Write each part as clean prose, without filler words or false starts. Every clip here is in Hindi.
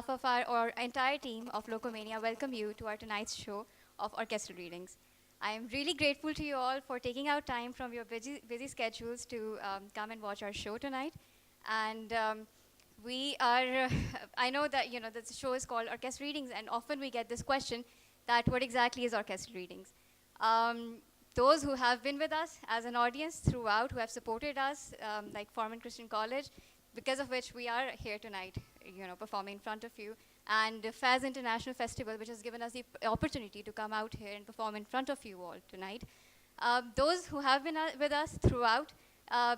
behalf of our entire team of Locomania, welcome you to our tonight's show of orchestral readings. I am really grateful to you all for taking out time from your busy schedules to come and watch our show tonight. And we are, I know that the show is called Orchestral Readings, and often we get this question that what exactly is orchestral readings? Those who have been with us as an audience throughout, who have supported us, like Foreman Christian College, because of which we are here tonight, performing in front of you, and Faiz International Festival, which has given us the opportunity to come out here and perform in front of you all tonight. Those who have been with us throughout,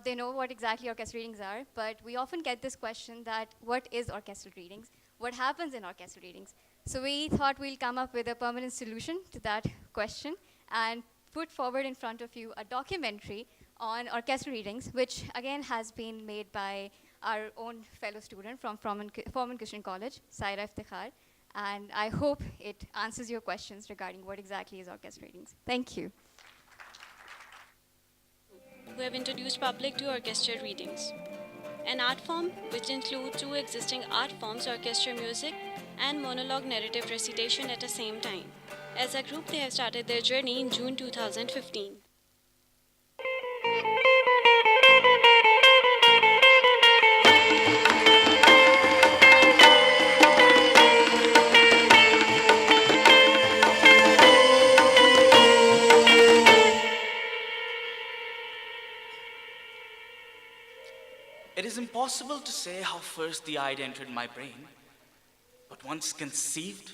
they know what exactly orchestral readings are, but we often get this question that what is orchestral readings? What happens in orchestral readings? So we thought we'll come up with a permanent solution to that question and put forward in front of you a documentary on orchestral readings, which again has been made by our own fellow student from Foreman Christian College, Saira Iftikhar. And I hope it answers your questions regarding what exactly is orchestral readings. Thank you. Who have introduced public to orchestral readings, an art form which includes two existing art forms, orchestral music and monologue narrative recitation at the same time. As a group, they have started their journey in June 2015. It is impossible to say how first the idea entered my brain, but once conceived,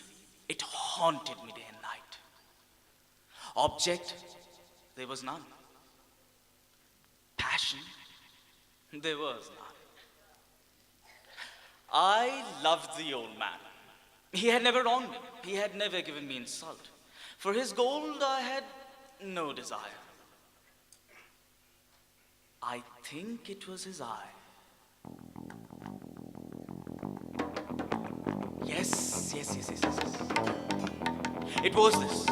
it haunted me day and night. Object, there was none. Passion, there was none. I loved the old man. He had never wronged me. He had never given me insult. For his gold, I had no desire. I think it was his eye. Yes. It was this.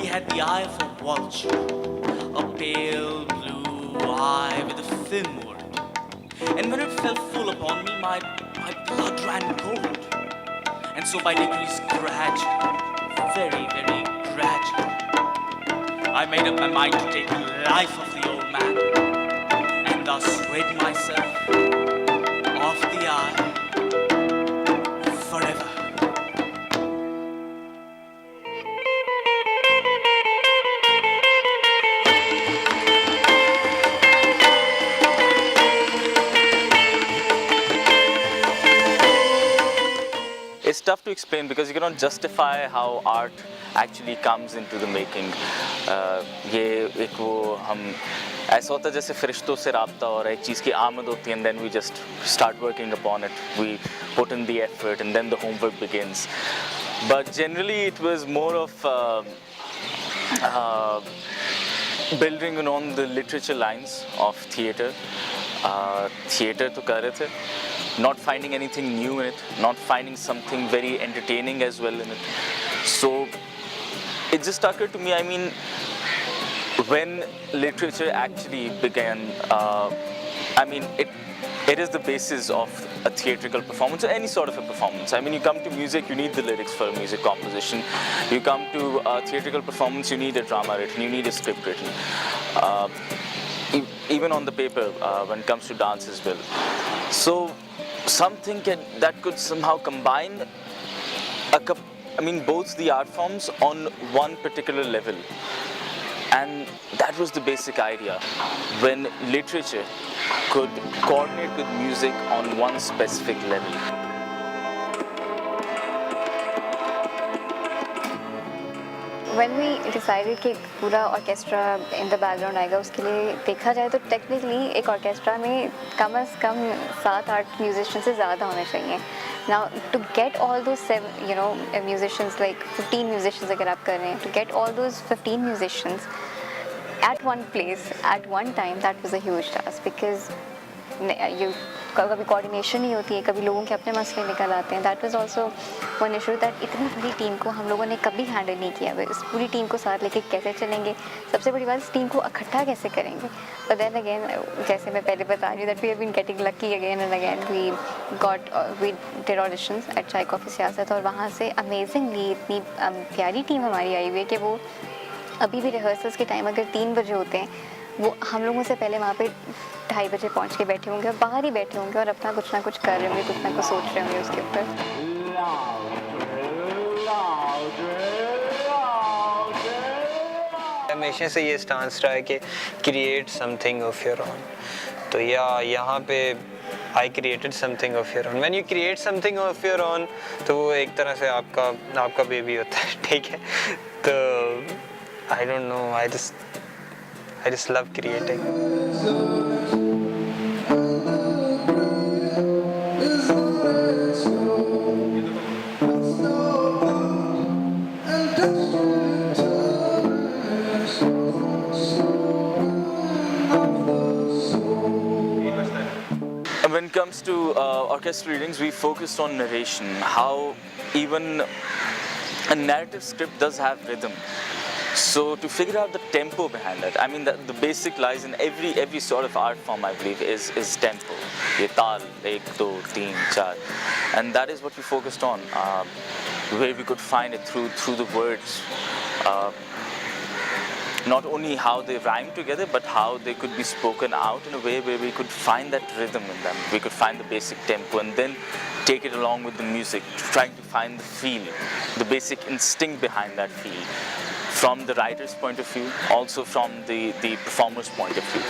He had the eye of a vulture, a pale blue eye with a fin over it. And when it fell full upon me, my blood ran cold. And so by degrees, gradually, very gradually, I made up my mind to take the life of the old man, and thus rid myself of the eye forever. It's tough to explain because you cannot justify how art actually comes into the making. ये एक वो हम ऐसा होता है जैसे फरिश्तों से राब्ता हो रहा है, एक चीज़ की आमद होती है and then we just start working upon it. We put in the effort and then the homework begins. But generally it was more of building on the literature lines of theatre. Theatre तो कर रहे थे, not finding anything new in it, not finding something very entertaining as well in it. So it just occurred to me, I mean, when literature actually began, I mean, it is the basis of a theatrical performance or any sort of a performance. I mean, you come to music, you need the lyrics for a music composition. You come to a theatrical performance, you need a drama written, you need a script written. Even on the paper, when it comes to dance as well. So something that could somehow combine both the art forms on one particular level. And that was the basic idea, when literature could coordinate with music on one specific level. When we decided कि पूरा orchestra in the background आएगा, उसके लिए देखा जाए तो technically एक orchestra में कम से कम 7-8 musicians से ज़्यादा होने चाहिए. Now to get all those musicians, like 15 musicians अगर आप कर रहे हैं, to get all those 15 musicians at one place at one time, that was a huge task because you कभी कोऑर्डिनेशन नहीं होती है, कभी लोगों के अपने मसले निकल आते हैं. That was also one issue that इतनी बड़ी टीम को हम लोगों ने कभी हैंडल नहीं किया. इस पूरी टीम को साथ लेके कैसे चलेंगे, सबसे बड़ी बात इस टीम को इकट्ठा कैसे करेंगे. बट देन अगेन, जैसे मैं पहले बता रही हूँ that we have been getting lucky again and again. We did auditions at Chai Coffee Siyasat, और वहाँ से अमेजिंगली इतनी प्यारी टीम हमारी आई हुई है कि वो अभी भी रिहर्सल्स के टाइम अगर 3 बजे होते हैं, वो हम लोगों से पहले वहाँ पे 2:30 बजे पहुँच के बैठे होंगे और बाहर ही बैठे होंगे और अपना कुछ ना कुछ कर रहे होंगे, कुछ ना कुछ सोच रहे होंगे उसके ऊपर. हमेशा से ये स्टांस रहा है कि create something of your own. तो यहाँ पे I created something of your own. When you create something of your own, तो वो एक तरह से आपका बेबी होता है. ठीक है, तो I don't know, I just love creating. When it comes to orchestral readings, we focused on narration, how even a narrative script does have rhythm. So to figure out the tempo behind it, I mean the basic lies in every sort of art form, I believe, is tempo. Ye taal, 1, 2, 3, 4, and that is what we focused on, where we could find it through the words. Not only how they rhyme together, but how they could be spoken out in a way where we could find that rhythm in them. We could find the basic tempo and then take it along with the music, trying to find the feel, the basic instinct behind that feel, from the writer's point of view, also from the performer's point of view.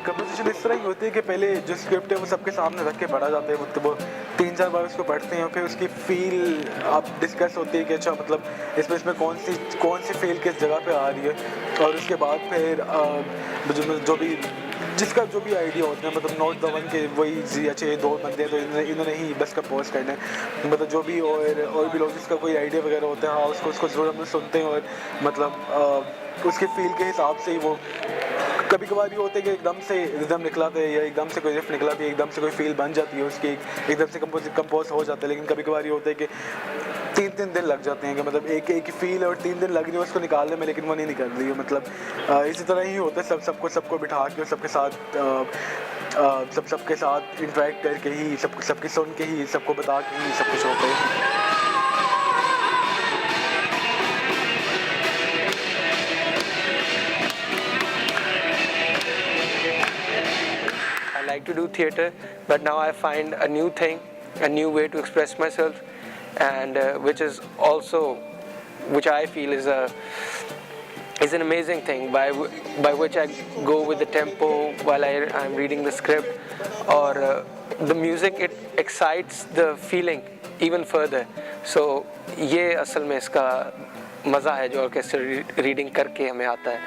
Composition इस तरह की होती है कि पहले जो स्क्रिप्ट है वो सबके सामने रख के पढ़ा जाता है, मतलब वो 3-4 बार उसको पढ़ते हैं, फिर उसकी फील आप डिस्कस होती है कि अच्छा मतलब इसमें कौन सी फील किस जगह पे आ रही है, और उसके बाद फिर जो भी जिसका जो भी आइडिया होता है, मतलब नोट द वन के वही जी अच्छे 2 बंदे हैं तो इन्होंने ही बस कंपोज करना है, मतलब जो भी और भी लोग जिसका कोई आइडिया वगैरह होता है, हाँ उसको ज़रूर हम सुनते हैं, और मतलब उसके फील के हिसाब से ही वो कभी कभार ये होता है कि एकदम से रिदम निकला था या एकदम से कोई रिफ निकला था, एकदम से कोई फील बन जाती है उसकी, एकदम से कंपोज हो जाता है. लेकिन कभी कभार ये होता है कि 3 दिन लग जाते हैं कि मतलब एक ही फील है और 3 दिन लग रही है उसको निकालने में, लेकिन वो नहीं निकल रही है. मतलब इसी तरह ही होता है सबको बिठा के और सबके साथ इंटरेक्ट करके ही सबकी सुन के ही सबको बता के ही सब कुछ होता है. I like to do theatre, but now I find a new thing, a new way to express myself, and which I feel is an amazing thing by which I go with the tempo while I'm reading the script, or the music, it excites the feeling even further. So ये असल में इसका मज़ा है जो ऑर्केस्ट्रा रीडिंग करके हमें आता है.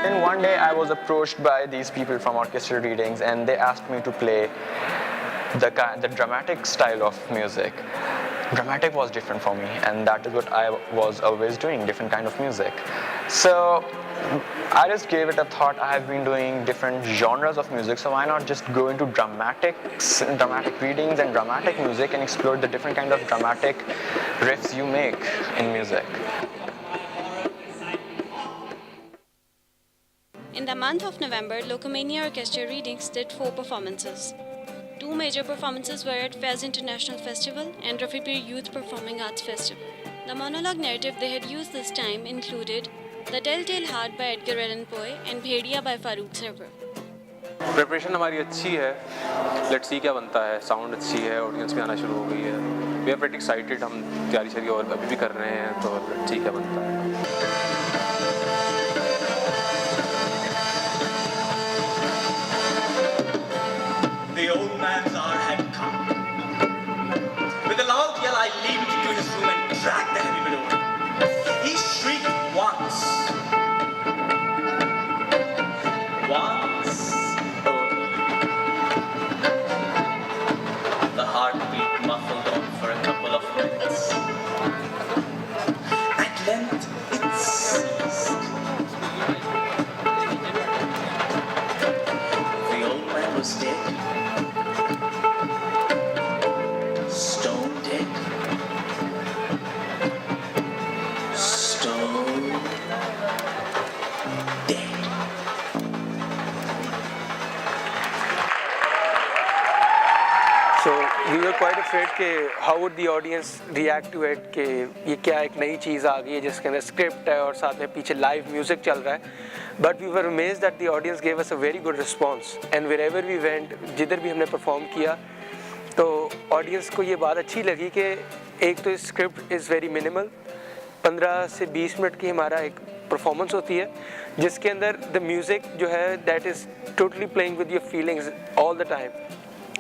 Then one day I was approached by these people from orchestral readings, and they asked me to play the dramatic style of music. Dramatic was different for me, and that is what I was always doing, different kind of music. So I just gave it a thought. I have been doing different genres of music, so why not just go into dramatic readings and dramatic music and explore the different kind of dramatic riffs you make in music. In the month of November, Locomania Orchestra Readings did 4 performances. 2 major performances were at Faiz International Festival and Rafipir Youth Performing Arts Festival. The monologue narrative they had used this time included The Telltale Heart by Edgar Allan Poe and Bhediya by Farooq Sarwar. Preparation हमारी अच्छी है, लेट्स सी क्या बनता है. साउंड अच्छी है, ऑडियंस भी आना शुरू हो गई है. वी आर प्रीटी एक्साइटेड, हम तैयारी और अभी भी कर रहे हैं, तो लेट्स सी क्या बनता है. The old man's hour had come. With a loud yell, I leaped into his room and dragged the heavy below. He shrieked once. Only. The heartbeat muffled on for a couple of minutes. At length, dead. So we were quite afraid कि how would the audience react to it कि ये क्या एक नई चीज़ आ गई है जिसके अंदर स्क्रिप्ट है और साथ में पीछे लाइव म्यूज़िक चल रहा है. But we were amazed that the audience gave us a very good response and wherever we went, जिधर भी हमने परफॉर्म किया तो ऑडियंस को ये बात अच्छी लगी कि एक तो स्क्रिप्ट इज़ वेरी मिनिमल, 15 से 20 मिनट की हमारा एक परफॉर्मेंस होती है जिसके अंदर द म्यूज़िक जो है that is totally playing with your feelings all the time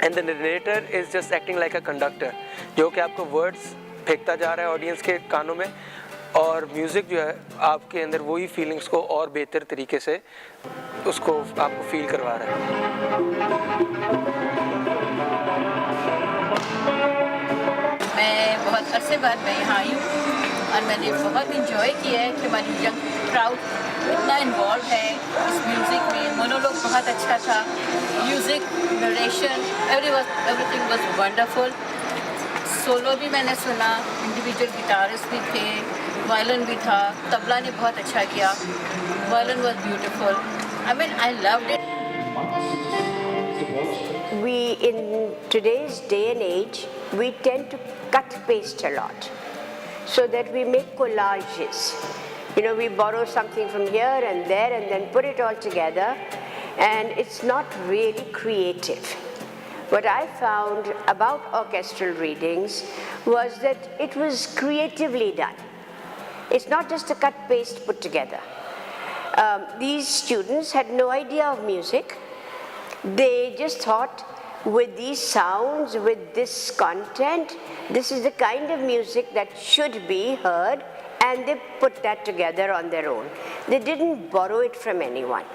and the narrator is just acting like a conductor जो कि आपको वर्ड्स फेंकता जा रहा है ऑडियंस के कानों में और म्यूज़िक जो है आपके अंदर वही फीलिंग्स को और बेहतर तरीके से उसको आपको फील करवा रहा है. मैं बहुत अरसे बाद मैं यहाँ आई हूँ और मैंने बहुत इंजॉय किया है कि हमारी यंग क्राउड इतना इन्वॉल्व है इस म्यूज़िक में. मोनोलॉग बहुत अच्छा था, music narration everything was wonderful. Solo भी मैंने सुना, इंडिविजुअल गिटारिस्ट भी थे, वायलिन भी था, तबला ने बहुत अच्छा किया, violin was beautiful. I mean I loved it. We, in today's day and age, we tend to cut paste a lot so that we make collages. You know, we borrow something from here and there and then put it all together and it's not really creative. What I found about orchestral readings was that it was creatively done. It's not just a cut paste put together. These students had no idea of music. They just thought with these sounds, with this content, this is the kind of music that should be heard, and they put that together on their own. They didn't borrow it from anyone.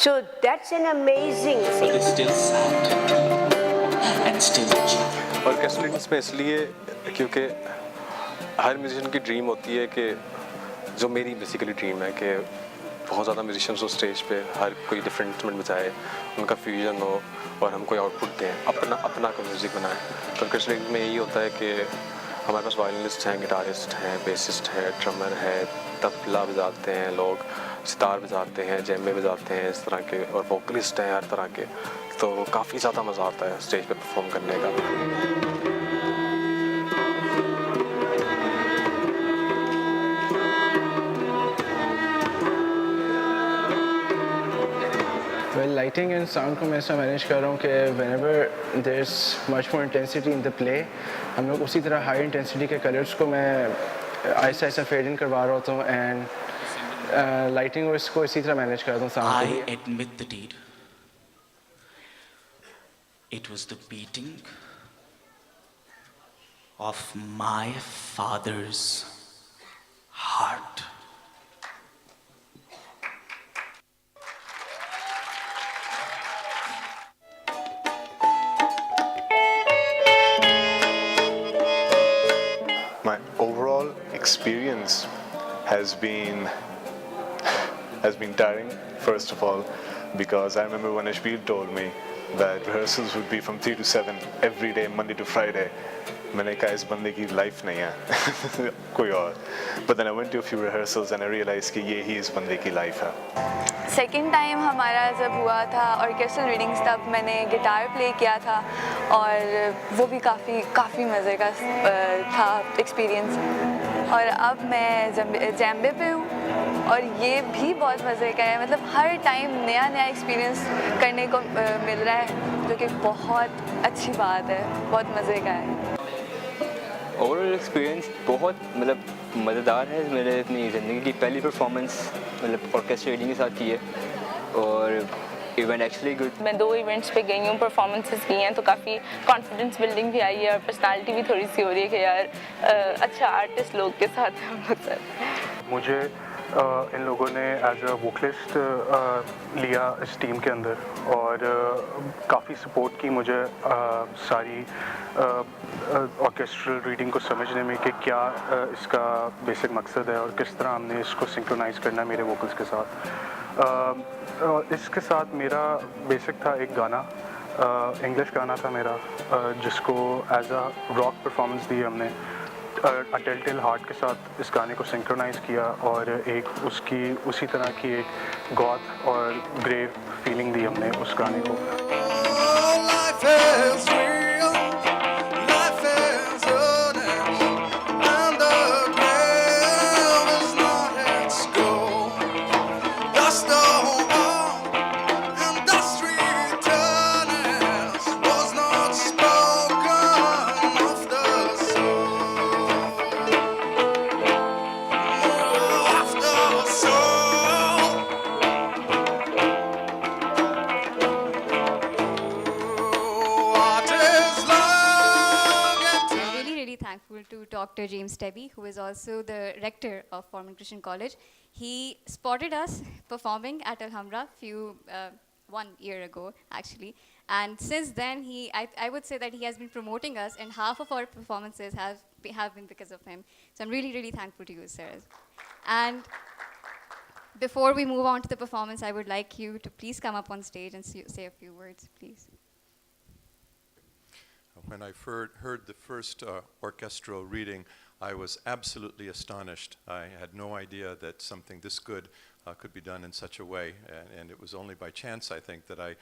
So that's an amazing thing. But it's still sad and still cheap. Orchestral readings में इसलिए क्योंकि हर म्यूजिशियन की ड्रीम होती है कि जो मेरी बेसिकली ड्रीम है कि बहुत ज़्यादा म्यूजिशियंस हो स्टेज पे, हर कोई डिफरेंट इंस्ट्रूमेंट बजाए, उनका फ्यूजन हो और हम कोई आउटपुट दें, अपना कोई म्यूज़िक बनाएं. तो ऑर्केस्ट्रल रीडिंग में यही होता है कि हमारे पास वायलिनिस्ट हैं, गिटारिस्ट हैं, बेसिस्ट है, ड्रमर है, तबला बजाते हैं लोग, सितार बजाते हैं, जेम्बे बजाते हैं, इस तरह के, और वोकलिस्ट हैं हर तरह के. तो काफ़ी ज़्यादा मज़ा आता है स्टेज पे परफॉर्म करने का. Well, lighting and sound को मैं ऐसा मैनेज कर रहा हूँ कि whenever there's much more intensity in the play, हम लोग उसी तरह high intensity के colors को मैं ऐसा ऐसा fade in करवा रहा होता हूँ and lighting और इसको इसी तरह मैनेज करता हूँ sound के लिए. I admit the deed. It was the beating of my father's heart. My overall experience has been tiring, first of all, because I remember when Ashbir told me that rehearsals would be from 3 to 7 every day, Monday to Friday. मैंने कहा इस बंदे की लाइफ नहीं है कोई और. But then I went to a few rehearsals and I realized कि ये ही इस बंदे की लाइफ है. सेकेंड टाइम हमारा जब हुआ था ऑर्केस्ट्रल रीडिंग्स तब मैंने गिटार प्ले किया था और वो भी काफ़ी मज़े का था एक्सपीरियंस. और अब मैं जैम्बे पे हूँ और ये भी बहुत मज़े का है. मतलब हर टाइम नया एक्सपीरियंस करने को मिल रहा है जो कि बहुत अच्छी बात है, बहुत मज़े का है. ओवरऑल एक्सपीरियंस बहुत मतलब मज़ेदार है. मेरे अपनी ज़िंदगी की पहली परफॉर्मेंस मतलब ऑर्केस्ट्रा रीडिंग के साथ की है और इवेंट एक्चुअली गुड. मैं 2 इवेंट्स पे गई हूँ, परफॉर्मेंसेस की हैं तो काफ़ी कॉन्फिडेंस बिल्डिंग भी आई है और पर्सनालिटी भी थोड़ी सी हो रही है कि यार अच्छा आर्टिस्ट लोग के साथ हम लोग सर. मुझे इन लोगों ने एज अ वोकलिस्ट लिया इस टीम के अंदर और काफ़ी सपोर्ट की मुझे सारी ऑर्केस्ट्रल रीडिंग को समझने में कि क्या इसका बेसिक मकसद है और किस तरह हमने इसको सिंक्रोनाइज़ करना है मेरे वोकल्स के साथ. इसके साथ मेरा बेसिक था एक गाना, इंग्लिश गाना था मेरा जिसको एज अ रॉक परफॉर्मेंस दी हमने. टेल हार्ट के साथ इस गाने को सिंक्रोनाइज़ किया और एक उसी तरह की एक गॉथ और ग्रेव फीलिंग दी हमने उस गाने को। Life is real, life is honest, and the grave is not its goal. Dust over and dust returns was not spoken of the soul, of the soul. What is long and I'm really, really thankful to Dr. James Tebby, who is also the rector of Foreman Christian College. He spotted us performing at Alhambra 1 year ago, actually. And since then, I would say that he has been promoting us, and half of our performances have been because of him. So I'm really, really thankful to you, sir. And before we move on to the performance, I would like you to please come up on stage and say a few words, please. When I heard the first orchestral reading, I was absolutely astonished. I had no idea that something this good could be done in such a way, and it was only by chance, I think, that I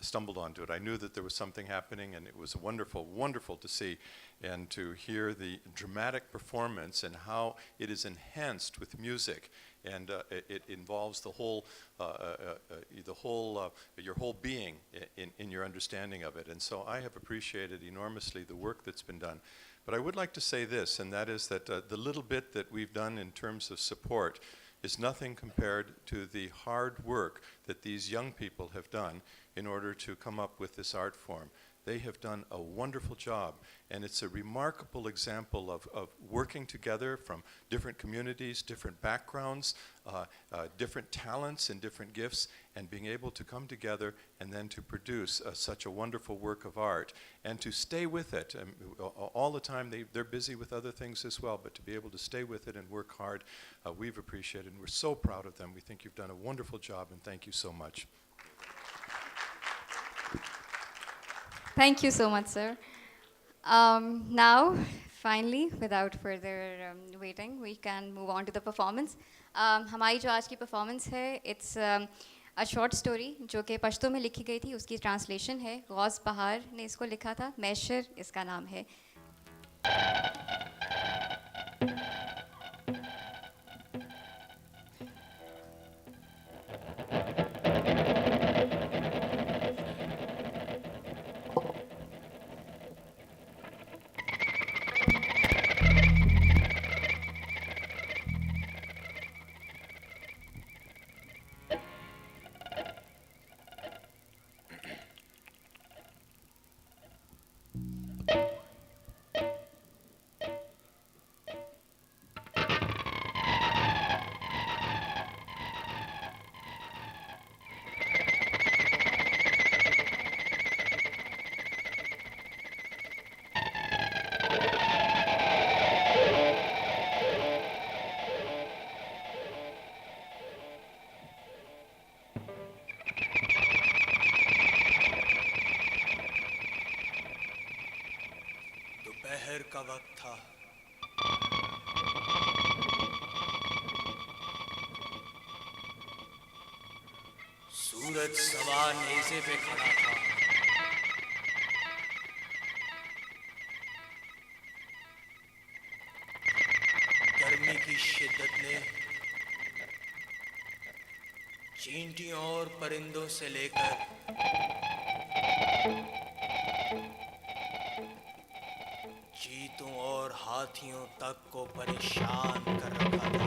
stumbled onto it. I knew that there was something happening, and it was wonderful, wonderful to see and to hear the dramatic performance and how it is enhanced with music. And it involves the whole, your whole being in your understanding of it. And so I have appreciated enormously the work that's been done. But I would like to say this, and that is that the little bit that we've done in terms of support is nothing compared to the hard work that these young people have done in order to come up with this art form. They have done a wonderful job, and it's a remarkable example of working together from different communities, different backgrounds, different talents and different gifts, and being able to come together and then to produce such a wonderful work of art, and to stay with it. All the time, they're busy with other things as well, but to be able to stay with it and work hard, we've appreciated, and we're so proud of them. We think you've done a wonderful job, and thank you so much. Thank you so much, sir. Now, finally, without further waiting, we can move on to the performance. हमारी जो आज की performance है, it's a short story जो कि पश्तो में लिखी गई थी, उसकी translation है. गौस बहार ने इसको लिखा था. मैशर इसका नाम है. दोपहर का वक्त था। सूरज सवा नेज़े पे खड़ा था। गर्मी की शिद्दत ने चींटियों और परिंदों से लेकर चीतों और हाथियों तक को परेशान कर रखा था।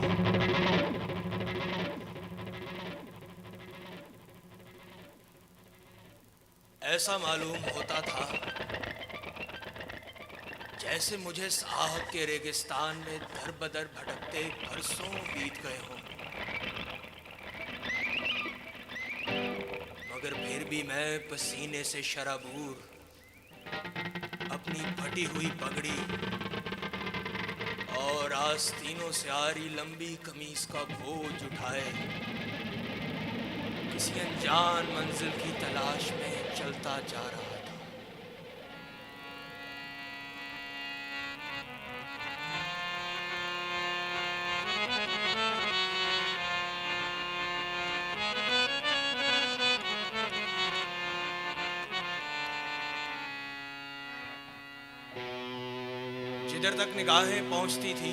ऐसा मालूम होता था जैसे मुझे इस आहत के रेगिस्तान में दर बदर भटकते बरसों बीत गए हों, मगर फिर भी मैं पसीने से शराबूर अपनी फटी हुई पगड़ी और आस्तीनों से आ रही लंबी कमीज का बोझ उठाए किसी अनजान मंजिल की तलाश में चलता जा रहा था। जिधर तक निगाहें पहुंचती थी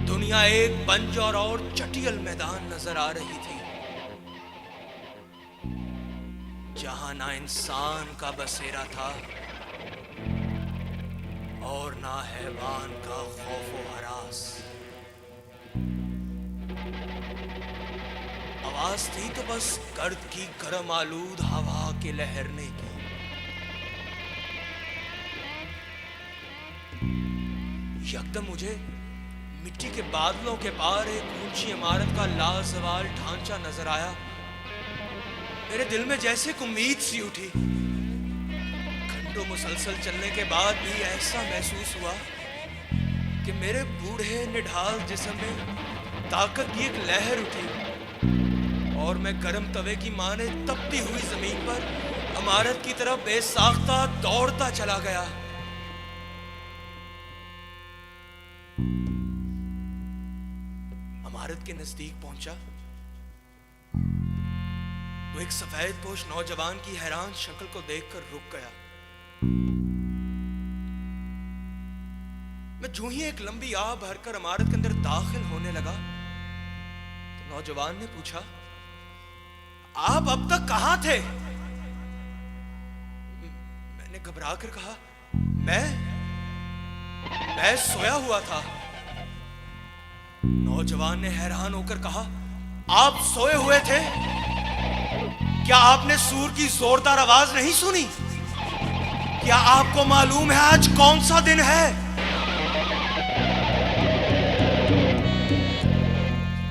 दुनिया एक बंजर और चटियल मैदान नजर आ रही थी, जहां ना इंसान का बसेरा था और ना हैवान का खौफो हरास। आवाज थी तो बस गर्द की गर्म आलूद हवा के लहरने की। यकदम मुझे मिट्टी के बादलों के पार एक ऊंची इमारत का लाजवाल ढांचा नजर आया। मेरे दिल में जैसे एक उम्मीद सी उठी। घंटों मुसलसल चलने के बाद भी ऐसा महसूस हुआ कि मेरे बूढ़े निढाल जिस्म में ताकत की एक लहर उठी और मैं गर्म तवे की माने तपती हुई जमीन पर इमारत की तरफ बेसाख्ता दौड़ता चला गया। इमारत के नजदीक पहुंचा तो एक सफेद पोश नौजवान की हैरान शक्ल को देखकर रुक गया। मैं जो ही एक लंबी आह भरकर इमारत के अंदर दाखिल होने लगा तो नौजवान ने पूछा, आप अब तक कहां थे? मैंने घबरा कर कहा, मैं सोया हुआ था। नौजवान ने हैरान होकर कहा, आप सोए हुए थे? क्या आपने सूर की जोरदार आवाज नहीं सुनी? क्या आपको मालूम है आज कौन सा दिन है?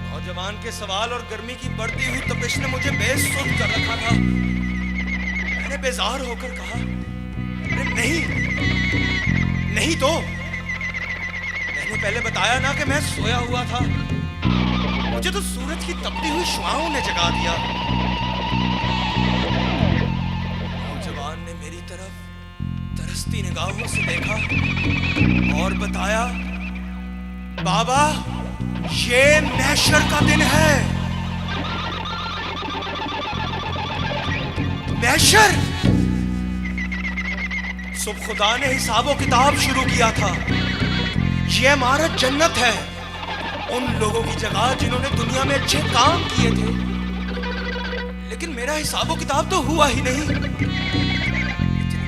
नौजवान के सवाल और गर्मी की बढ़ती हुई तपिश ने मुझे बेसुध कर रखा था। मैंने बेजार होकर कहा, नहीं तो मैंने पहले बताया ना कि मैं सोया हुआ था। मुझे तो सूरज की तपती हुई शुआओं ने जगा दिया। नौजवान ने मेरी तरफ तरसती निगाहों से देखा और बताया, बाबा ये महशर का दिन है। महशर? सुबह खुदा ने हिसाबो किताब शुरू किया था। ये इमारत जन्नत है उन लोगों की जगह जिन्होंने दुनिया में अच्छे काम किए थे, लेकिन मेरा हिसाबो किताब तो हुआ ही नहीं।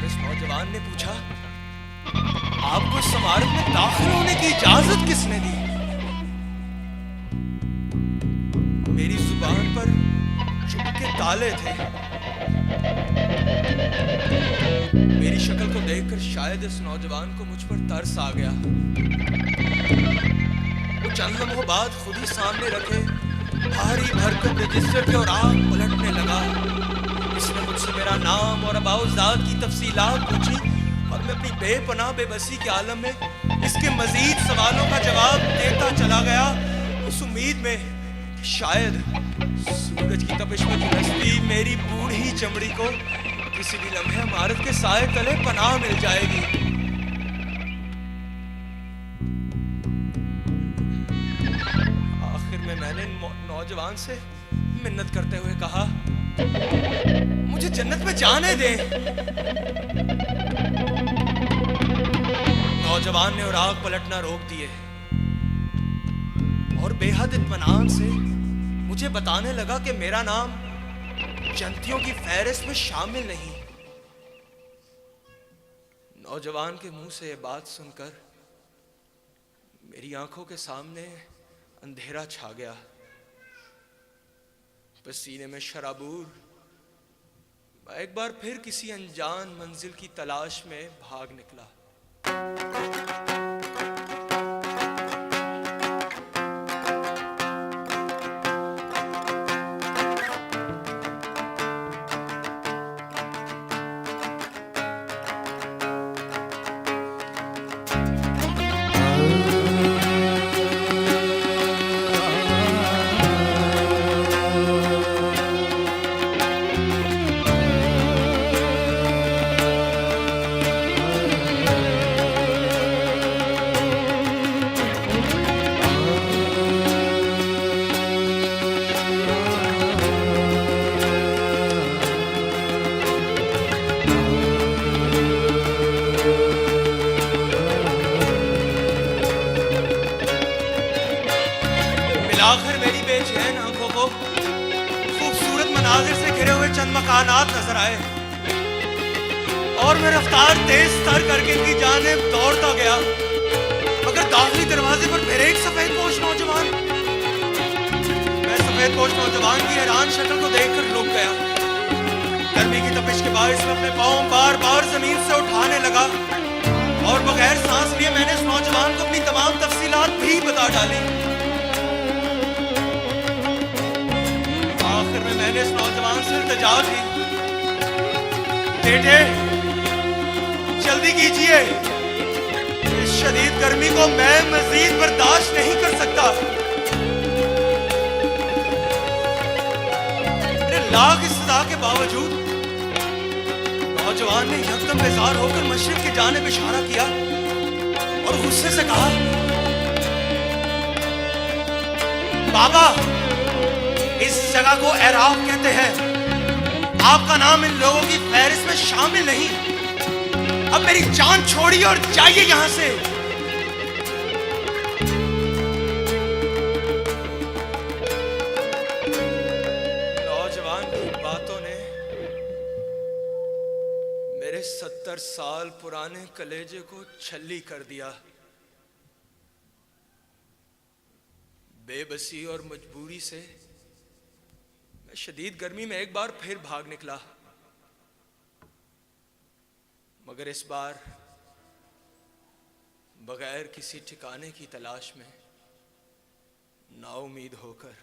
इस नौजवान ने पूछा, आपको इस इमारत में दाखिल होने की इजाजत किसने दी? मेरी जुबान पर चुपके ताले थे। मेरी शक्ल को देखकर शायद इस नौजवान को मुझ पर तरस आ गया। वो चंद लम्हों बाद खुद ही सामने रखे भारी भरकम रजिस्टर के और आग पलटने लगा। इसने मुझसे मेरा नाम और अबाउजात की तफसीलात पूछी और मैं अपनी बेपनाह बेबसी के आलम में इसके मजीद सवालों का जवाब देता चला गया, उस उम्मीद में कि शायद सूरज की तपिश में झुलसती मेरी बूढ़ी चमड़ी को किसी भी लम्हे इमारत के साए तले पनाह मिल जाएगी। मैंने नौजवान से मिन्नत करते हुए कहा, मुझे जन्नत में जाने दे। नौजवान ने और आग पलटना रोक दिए और बेहद इत्मीनान से मुझे बताने लगा कि मेरा नाम जन्नतियों की फहरिस्त में शामिल नहीं। नौजवान के मुंह से यह बात सुनकर मेरी आंखों के सामने अंधेरा छा गया। पसीने में शराबूर मैं एक बार फिर किसी अनजान मंजिल की तलाश में भाग निकला। मनाजिर से घिरे हुए चंद मकानात नजर आए और मैं रफ्तार तेज तर करके इनकी जानिब दौड़ता गया, मगर दाखिली दरवाजे पर फिर एक सफेदपोश नौजवान। मैं सफेदपोश नौजवान की हैरान शक्ल को देखकर रुक गया। गर्मी की तपिश के बायस में अपने पांव बार बार जमीन से उठाने लगा और बगैर सांस लिए मैंने इस नौजवान को अपनी तमाम तफसीलात भी बता डाली। आखिर में मैंने इस नौजवान से इल्तिजा की, बेटे जल्दी कीजिए, इस शदीद गर्मी को मैं मजीद बर्दाश्त नहीं कर सकता। मेरे लाख सजा के बावजूद नौजवान ने यकदम बेजार होकर मशरिक की जानिब इशारा किया और गुस्से से कहा, बाबा इस जगह को एराफ कहते हैं, आपका नाम इन लोगों की फहरिस्त में शामिल नहीं। अब मेरी जान छोड़िए और जाइए यहां से। नौजवान की बातों ने मेरे 70 साल पुराने कलेजे को छल्ली कर दिया। बेबसी और मजबूरी से मैं शदीद गर्मी में एक बार फिर भाग निकला, मगर इस बार बगैर किसी ठिकाने की तलाश में, नाउमीद होकर।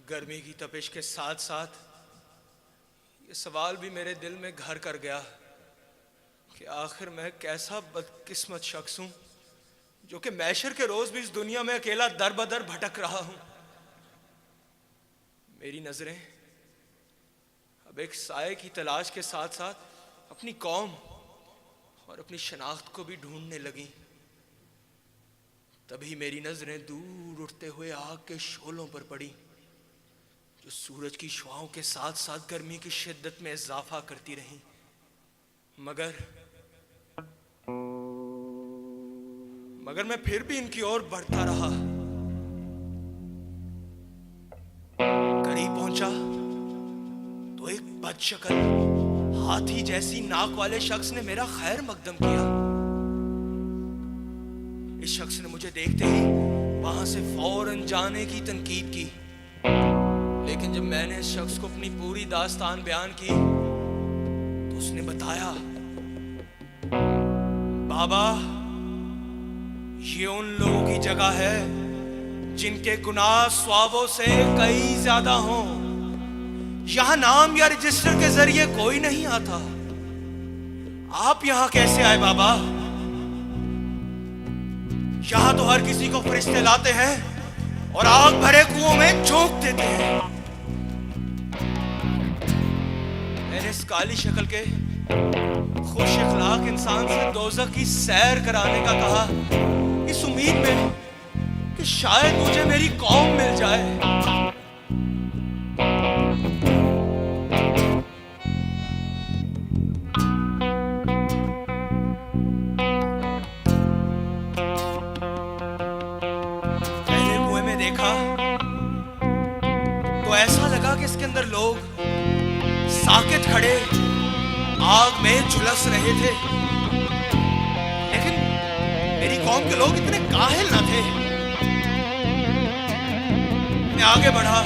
गर्मी की तपिश के साथ साथ ये सवाल भी मेरे दिल में घर कर गया कि आखिर मैं कैसा बदकिस्मत शख्स हूं जो कि मैशर के रोज भी इस दुनिया में अकेला दर बदर भटक रहा हूं। मेरी नजरें अब एक साए की तलाश के साथ साथ अपनी कौम और अपनी शनाख्त को भी ढूंढने लगी। तभी मेरी नजरें दूर उठते हुए आग के शोलों पर पड़ी जो सूरज की शुआओं के साथ साथ गर्मी की शिद्दत में इजाफा करती रहीं। मगर मैं फिर भी इनकी ओर बढ़ता रहा। करीब पहुंचा तो एक बदशक्ल हाथी जैसी नाक वाले शख्स ने मेरा खैर मकदम किया। इस शख्स ने मुझे देखते ही वहां से फौरन जाने की तनकीद की, लेकिन जब मैंने इस शख्स को अपनी पूरी दास्तान बयान की तो उसने बताया, बाबा ये उन लोगों की जगह है जिनके गुनाह सवाबों से कई ज्यादा हों। यहां नाम या रजिस्टर के जरिए कोई नहीं आता। आप यहां कैसे आए बाबा? यहां तो हर किसी को फरिश्ते लाते हैं और आग भरे कुओं में झोंक देते हैं। मैंने इस काली शक्ल के खुश अखलाक इंसान से दोज़ख की सैर कराने का कहा, इस उम्मीद में कि शायद मुझे मेरी कौम मिल जाए। पहले कुएं में देखा तो ऐसा लगा कि इसके अंदर लोग साकित खड़े आग में झुलस रहे थे, लेकिन मेरी कौम के लोग इतने काहिल न थे। मैं आगे बढ़ा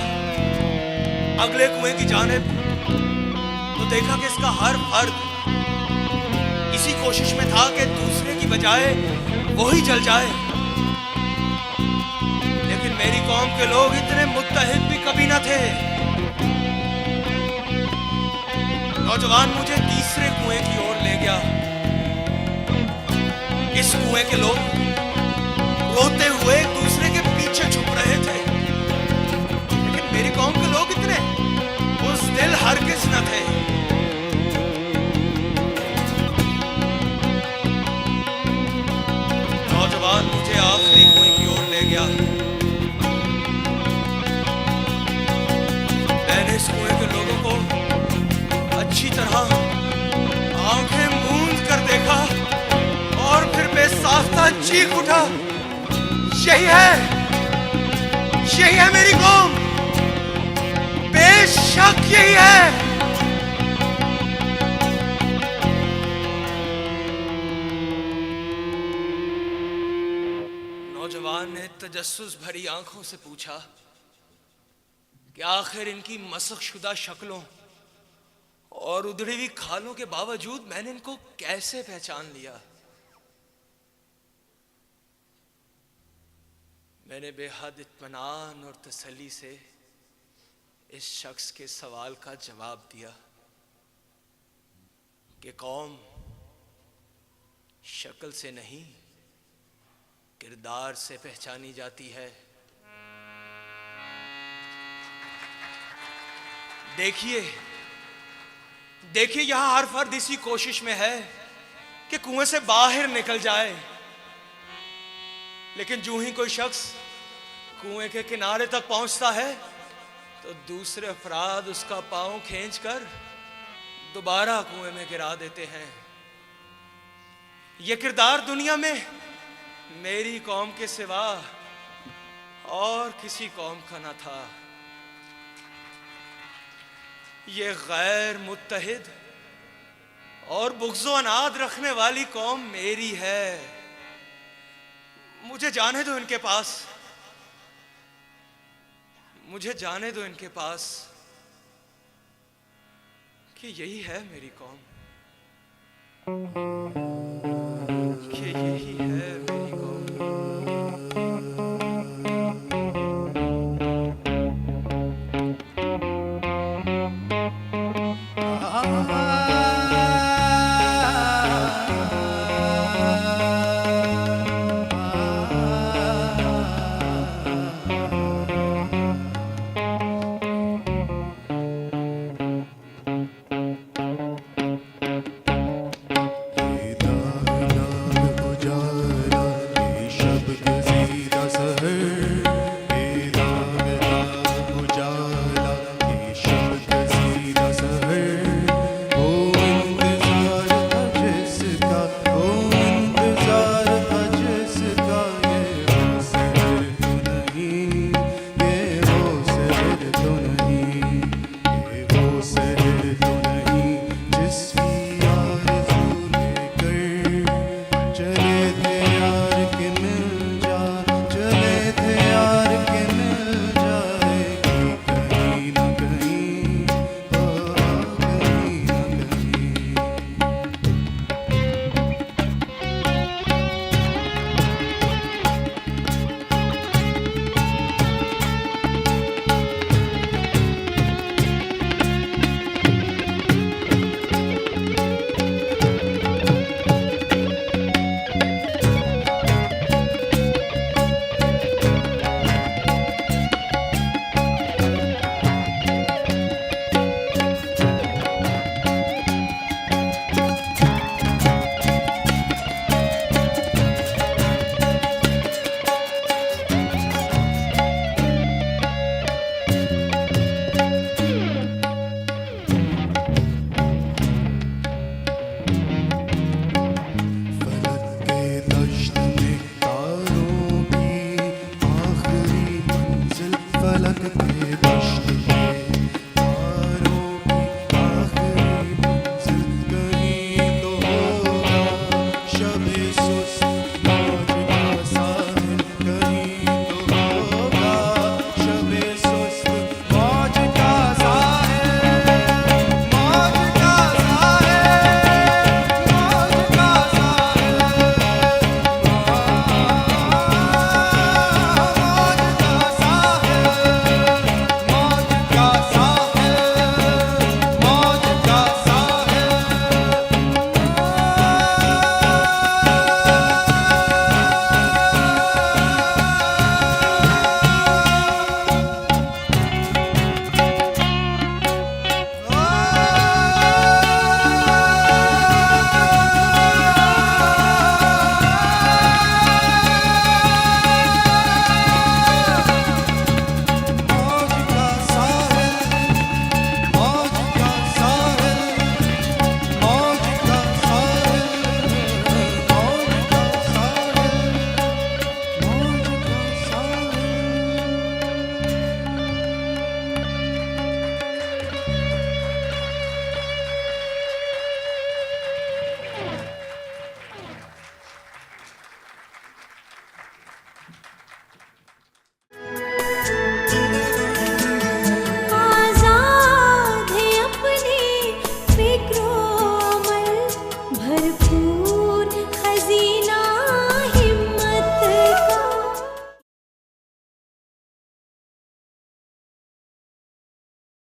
अगले कुएं की जानिब तो देखा कि इसका हर फर्द इसी कोशिश में था कि दूसरे की बजाय वो ही जल जाए, लेकिन मेरी कौम के लोग इतने मुत्तहिद भी कभी न थे। नौजवान मुझे तीसरे कुएं की ओर ले गया। इस कुएं के लोग रोते हुए एक दूसरे के पीछे छुप रहे थे, लेकिन मेरी कौम के लोग इतने बुज़दिल हरगिज़ न थे। नौजवान मुझे आखिरी कुएं की ओर ले गया। मैंने इस कुएं के लोगों को अच्छी तरह आंखें मूंद कर देखा और फिर बेसाख्ता चीख उठा, यही है मेरी कौम, बेशक यही है। नौजवान ने तजस्सुस भरी आंखों से पूछा कि आखिर इनकी मसख शुदा शक्लों और उधड़ी हुई खालों के बावजूद मैंने इनको कैसे पहचान लिया। मैंने बेहद इत्मीनान और तसल्ली से इस शख्स के सवाल का जवाब दिया कि कौम शक्ल से नहीं किरदार से पहचानी जाती है। देखिए यहां हर फर्द इसी कोशिश में है कि कुएं से बाहर निकल जाए, लेकिन जो ही कोई शख्स कुएं के किनारे तक पहुंचता है तो दूसरे अफराद उसका पांव खींचकर दोबारा कुएं में गिरा देते हैं। यह किरदार दुनिया में मेरी कौम के सिवा और किसी कौम का न था। ये गैर मुत्तहिद और बुग़्ज़ो अनाद रखने वाली कौम मेरी है। मुझे जाने दो इनके पास, मुझे जाने दो इनके पास कि यही है मेरी कौम, कि यही है मेरी कौम।